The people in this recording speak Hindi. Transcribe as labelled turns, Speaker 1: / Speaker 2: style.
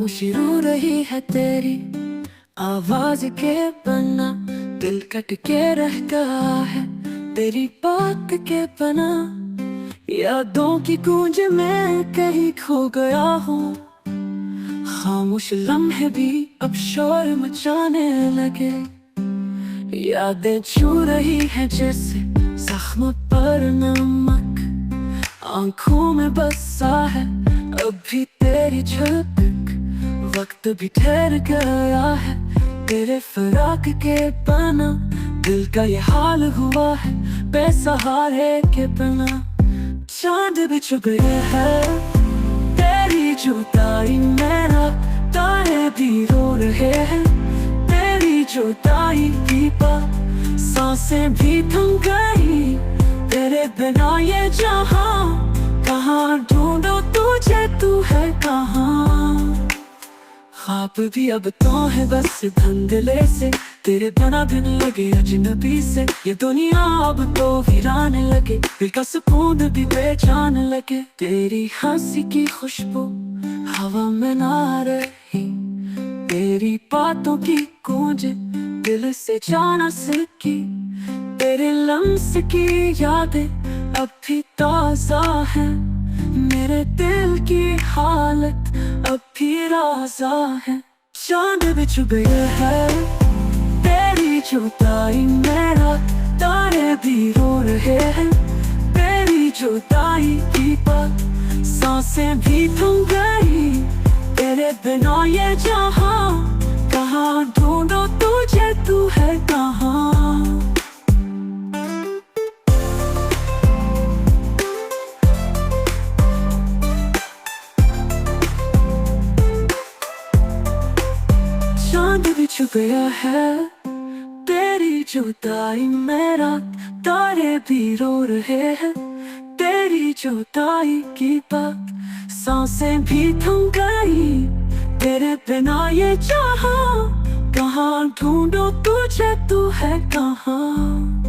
Speaker 1: खामोशी रो रही है तेरी आवाज के बना, दिल कट के रह गया है तेरी बात के बना। यादों की गूंज में कहीं खो गया हूँ, खामोश लम्हे भी अब शोर मचाने लगे। यादें छू रही है जैसे जख्म पर नमक, आंखों में बसा है अभी तेरी झलक। वक्त भी ठहर गया है तेरे फराक के बना, दिल का ये हाल हुआ है बेसहारे के बिना। चांद भी छुप गए हैं तेरी जुदाई में रात, तारे भी रो रहे हैं तेरी जुदाई की बात। सांसें भी थम गई तेरे बिना ये जहां, कहाँ ढूंढो तुझे तू है कहाँ। ख्वाब भी अब तो है बस धुंधले से, तेरे बिना दिन लगे अजनबी से। ये दुनिया अब तो वीरान लगे, दिल का सुकून भी बेजान लगे। तेरी हंसी की खुशबू हवा में ना रही, तेरी बातों की गूंज दिल से जाना सकी। तेरे लम्स की यादें अब भी ताज़ा है, मेरे दिल की हालत अब भी राज़ा है। चांद भी छुप गए है तेरी जुदाई में रात, तारे भी रो रहे हैं तेरी जुदाई की बात। सांसें भी थम गई तेरे बिना ये जहां, कहाँ ढूंढो तुझे तू है कहाँ। चांद भी छुप गया है तेरी जुदाई में रात, तारे भी रो रहे हैं तेरी जुदाई की बात। सांसें भी थम गई तेरे बिना ये जहां, कहाँ ढूंढो तुझे तू है कहाँ।